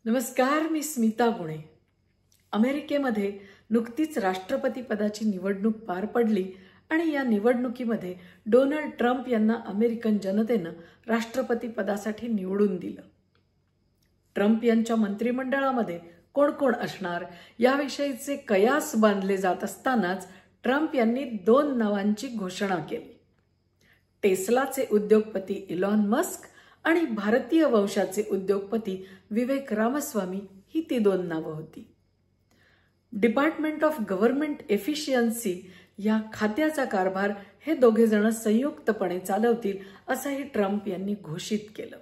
नमस्कार, मी स्मिता गुणे। अमेरिकेमध्ये नुकतीच राष्ट्रपती पदाची निवडणूक पार पडली आणि या निवडणुकीमध्ये डोनाल्ड ट्रम्प यांना अमेरिकन जनतेनं राष्ट्रपती पदासाठी निवडून दिलं। ट्रम्प यांच्या मंत्रिमंडळामध्ये कोण कोण असणार याविषयीचे कयास बांधले जात असतानाच ट्रम्प यांनी 2 नावांची घोषणा केली। टेस्लाचे उद्योगपती इलॉन मस्क आणि भारतीय वंशाचे उद्योगपती विवेक रामस्वामी ही ती 2 नावं होती। डिपार्टमेंट ऑफ गव्हर्नमेंट एफिशियन्सी या खात्याचा कारभार हे दोघे जण संयुक्तपणे चालवतील असंही ट्रम्प यांनी घोषित केलं।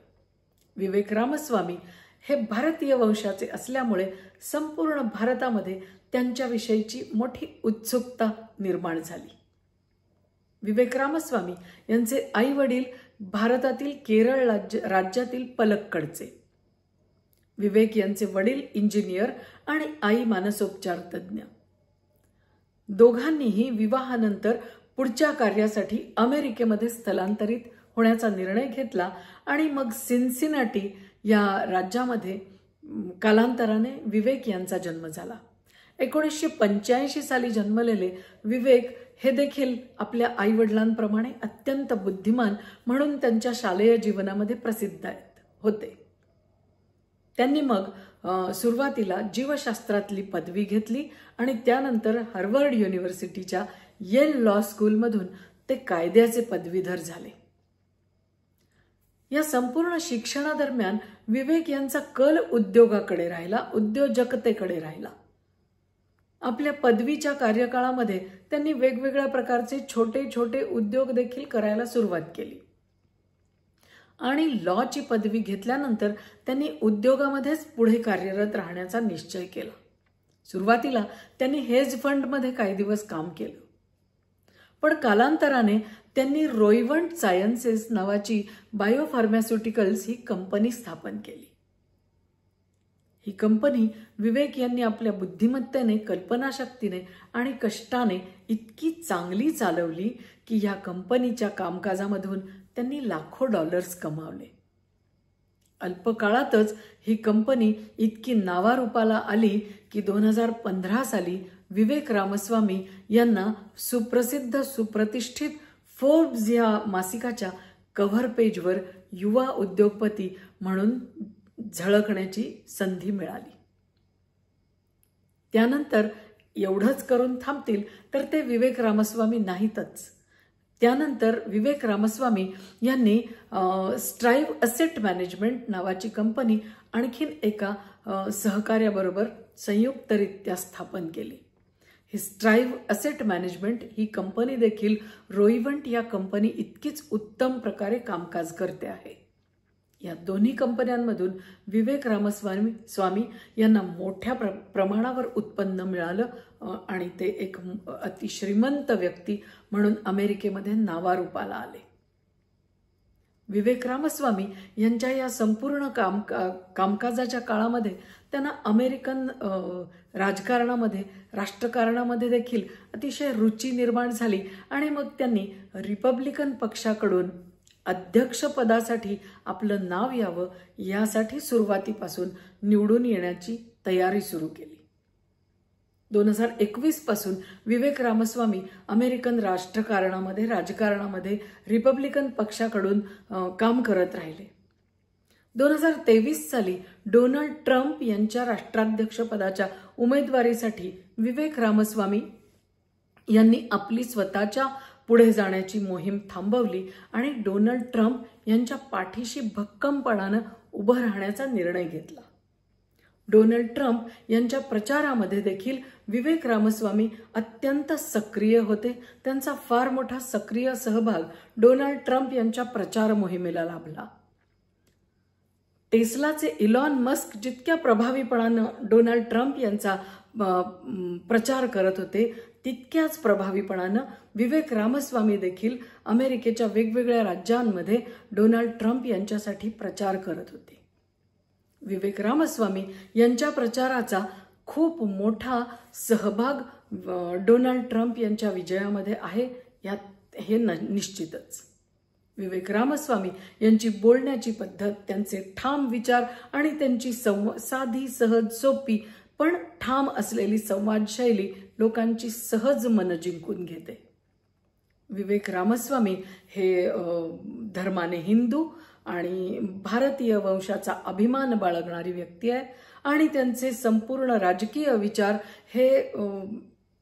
विवेक रामस्वामी हे भारतीय वंशाचे असल्यामुळे संपूर्ण भारतामध्ये त्यांच्याविषयीची मोठी उत्सुकता निर्माण झाली। विवेक रामस्वामी यांचे आई वडील भारतातील केरळ राज्यातील पलक्कडचे। विवेक यांचे वडील इंजिनियर आणि आई मानसोपचार तज्ञ। दोघांनीही विवाहानंतर पुढच्या कार्यासाठी अमेरिकेमध्ये स्थलांतरित होण्याचा निर्णय घेतला आणि मग सिन्सिनाटी या राज्यामध्ये कालांतराने विवेक यांचा जन्म झाला। 1985 साली जन्मलेले विवेक हे देखील आपल्या आईवडिलांप्रमाणे अत्यंत बुद्धिमान म्हणून त्यांच्या शालेय जीवनामध्ये प्रसिद्ध होते। त्यांनी मग सुरुवातीला जीवशास्त्रातली पदवी घेतली आणि त्यानंतर हार्वर्ड युनिव्हर्सिटीच्या येल लॉ स्कूलमधून ते कायद्याचे पदवीधर झाले। या संपूर्ण शिक्षणादरम्यान विवेक यांचा कल उद्योगाकडे राहिला, उद्योजकतेकडे राहिला। आपल्या पदवीच्या कार्यकाळामध्ये त्यांनी वेगवेगळ्या प्रकारचे छोटे छोटे उद्योग देखील करायला सुरुवात केली आणि लॉची पदवी घेतल्यानंतर त्यांनी उद्योगामध्येच पुढे कार्यरत राहण्याचा निश्चय केला। सुरुवातीला त्यांनी हेज फंडमध्ये काही दिवस काम केलं, पण कालांतराने त्यांनी रोइव्हंट सायन्सेस नावाची बायोफार्मास्युटिकल्स ही कंपनी स्थापन केली। ही कंपनी विवेक यांनी आपल्या बुद्धिमत्तेने, कल्पनाशक्तीने आणि कष्टाने इतकी चांगली चालवली की या कंपनीच्या कामकाजामधून त्यांनी लाखो डॉलर्स कमावले। अल्पकाळातच ही कंपनी इतकी नावारूपाला आली की 2015 साली विवेक रामस्वामी यांना सुप्रसिद्ध सुप्रतिष्ठित फोर्ब्स या मासिकाच्या कव्हर पेजवर युवा उद्योगपती म्हणून झळकण्याची संधी मिळाली। त्यानंतर एवढंच करून थांबतील तर ते विवेक रामस्वामी नाहीतच। त्यानंतर विवेक रामस्वामी यांनी स्ट्राइव असेट मॅनेजमेंट नावाची कंपनी आणखीन एका सहकार्याबरोबर संयुक्तरित्या स्थापन केली। ही स्ट्राइव असेट मॅनेजमेंट ही कंपनी देखील रोइव्हंट या कंपनी इतकीच उत्तम प्रकारे कामकाज करते आहे। या दोन्ही कंपन्यांमधून विवेक रामस्वामी यांना मोठ्या प्रमाणावर उत्पन्न मिळालं आणि ते एक अतिश्रीमंत व्यक्ती म्हणून अमेरिकेमध्ये नावारूपाला आले। विवेक रामस्वामी यांच्या या संपूर्ण कामकाजाच्या काळामध्ये त्यांना अमेरिकन राजकारणामध्ये, राष्ट्रकारणामध्ये देखील अतिशय रुची निर्माण झाली आणि मग त्यांनी रिपब्लिकन पक्षाकडून अध्यक्षपदासाठी आपलं नाव यावं यासाठी सुरुवातीपासून निवडून येण्याची तयारी सुरू केली। 2021 पासून विवेक रामस्वामी अमेरिकन राजकारणामध्ये रिपब्लिकन पक्षाकडून काम करत राहिले। 2023 साली डोनाल्ड ट्रम्प यांच्या राष्ट्राध्यक्षपदाच्या उमेदवारीसाठी विवेक रामस्वामी यांनी आपली स्वतःच्या पुढे जाण्याची मोहीम थांबवली आणि डोनाल्ड ट्रम्प यांच्या पाठीशी भक्कमपणानं उभं राहण्याचा निर्णय घेतला। डोनाल्ड ट्रम्प यांच्या प्रचारामध्ये देखील विवेक रामस्वामी अत्यंत सक्रिय होते। त्यांचा फार मोठा सक्रिय सहभाग डोनाल्ड ट्रम्प यांच्या प्रचार मोहिमेला लाभला। टेस्लाचे इलॉन मस्क जितक्या प्रभावीपणानं डोनाल्ड ट्रम्प यांचा प्रचार करत होते तितक्याच प्रभावीपणानं विवेक रामस्वामी देखील अमेरिकेच्या वेगवेगळ्या राज्यांमध्ये डोनाल्ड ट्रम्प यांच्यासाठी प्रचार करत होते। विवेक रामस्वामी यांच्या प्रचाराचा खूप मोठा सहभाग डोनाल्ड ट्रम्प यांच्या विजयामध्ये आहे, यात हे निश्चितच। विवेक रामस्वामी यांची बोलण्याची पद्धत, त्यांचे ठाम विचार आणि त्यांची साधी, सहज, सोपी पण ठाम असलेली संवाद शैली लोकांची सहज मन जिंकून घेते. विवेक रामस्वामी हे धर्माने हिंदू आणि भारतीय वंशाचा अभिमान बाळगणारी व्यक्ती आहे आणि त्यांचे संपूर्ण राजकीय विचार हे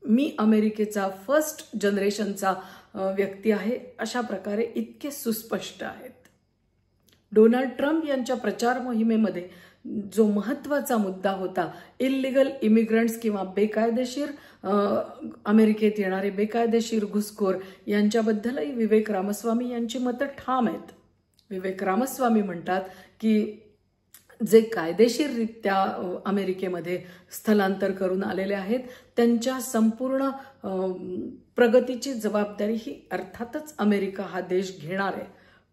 मी अमेरिकेचा फर्स्ट जनरेशनचा व्यक्ती आहे अशा प्रकारे इतके सुस्पष्ट आहेत. डोनाल्ड ट्रम्प यांच्या प्रचार मोहिमेमध्ये जो महत्त्वाचा मुद्दा होता, इल्लीगल इमिग्रंट्स किंवा बेकायदेशीर अमेरिकेत येणारे बेकायदेशीर घुसखोर यांच्याबद्दलही विवेक रामस्वामी यांची मतं ठाम आहेत. विवेक रामस्वामी म्हणतात की जे कायदेशीररित्या अमेरिकेमध्ये स्थलांतर करून आलेले आहेत त्यांच्या संपूर्ण प्रगतीची जबाबदारी ही अर्थातच अमेरिका हा देश घेणार आहे,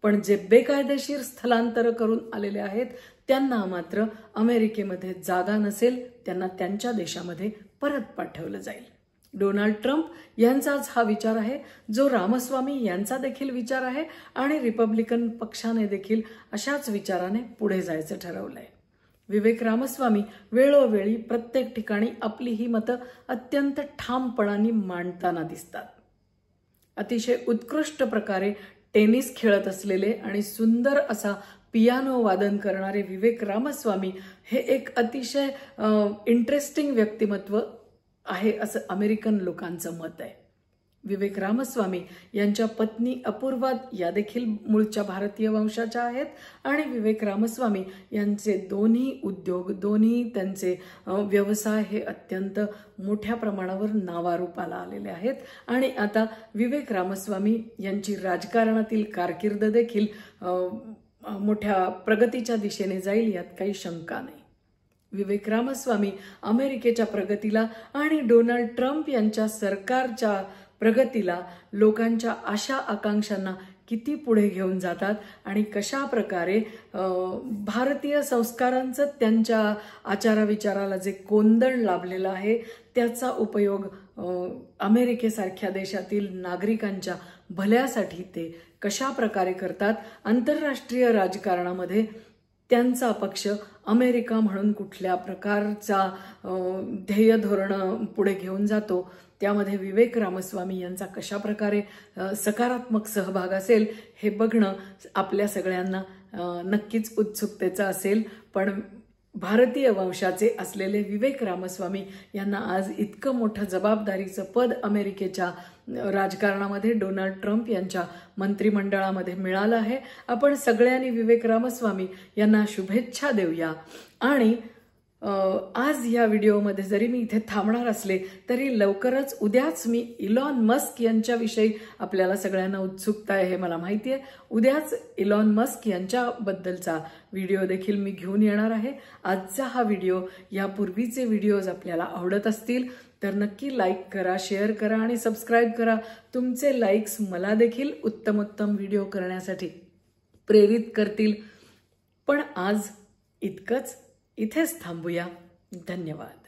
पण जे बेकायदेशीर स्थलांतर करून आलेले आहेत त्यांना मात्र अमेरिकेमध्ये जागा नसेल, त्यांना त्यांच्या देशामध्ये परत पाठवलं जाईल. डोनाल्ड ट्रम्प यांचाच हा विचार आहे, जो रामस्वामी यांचा देखील विचार आहे आणि रिपब्लिकन पक्षाने देखील अशाच विचाराने पुढे जायचं ठरवलंय. विवेक रामस्वामी वेळोवेळी प्रत्येक ठिकाणी आपली ही मतं अत्यंत ठामपणाने मांडताना दिसतात. अतिशय उत्कृष्ट प्रकारे टेनिस खेळत असलेले आणि सुंदर असा पियानो वादन करणारे विवेक रामस्वामी हे एक अतिशय इंटरेस्टिंग व्यक्तिमत्व आहे असं अमेरिकन लोकांचं मत आहे. विवेक रामस्वामी यांच्या पत्नी अपूर्वा या देखील मूळच्या भारतीय वंशाच्या आहेत आणि विवेक रामस्वामी यांचे दोन्ही उद्योग, दोन्ही त्यांचे व्यवसाय हे अत्यंत मोठ्या प्रमाणावर नावारूपाला आलेले आहेत आणि आता विवेक रामस्वामी यांची राजकारणातील कारकीर्द देखील मोठ्या प्रगतीच्या दिशेने जाईल यात काही शंका नाही. विवेक रामस्वामी अमेरिकेच्या प्रगतीला आणि डोनाल्ड ट्रम्प यांच्या सरकारच्या प्रगतीला, लोकांच्या आशा आकांक्षांना किती पुढे घेऊन जातात आणि कशा प्रकारे भारतीय संस्कारांचं त्यांच्या आचारविचाराला जे कोंदण लाभलेलं आहे त्याचा उपयोग अमेरिकेसारख्या देशातील नागरिकांच्या भल्यासाठी ते कशा प्रकारे करतात, आंतरराष्ट्रीय राजकारणामध्ये त्यांचा पक्ष अमेरिका म्हणून कुठल्या प्रकारचा ध्येय धोरण पुढे घेऊन जातो, त्यामध्ये विवेक रामस्वामी यांचा कशा प्रकारे सकारात्मक सहभाग असेल हे बघणं आपल्या सगळ्यांना नक्कीच उत्सुकतेचं असेल. पण भारतीय वंशाचे असलेले विवेक रामस्वामी यांना आज इतकं मोठं जबाबदारीचं पद अमेरिकेच्या राजकारणामध्ये डोनाल्ड ट्रम्प यांच्या मंत्रिमंडळामध्ये मिळालं आहे. आपण सगळ्यांनी विवेक रामस्वामी यांना शुभेच्छा देऊया. आणि आज या व्हिडिओमध्ये जरी मी इथे थांबणार असले तरी लवकरच उद्याच मी इलॉन मस्क यांच्याविषयी आपल्याला सगळ्यांना उत्सुकता आहे हे मला माहिती आहे. उद्याच इलॉन मस्क यांच्याबद्दलचा व्हिडिओ देखील मी घेऊन येणार आहे. आजचा हा व्हिडिओ, यापूर्वीचे व्हिडिओज आपल्याला आवडत असतील तर नक्की लाईक करा, शेअर करा आणि सबस्क्राईब करा. तुमचे लाईक्स मला देखील उत्तमोत्तम व्हिडिओ करण्यासाठी प्रेरित करतील. पण आज इतकंच, इथेच थांबूया. धन्यवाद.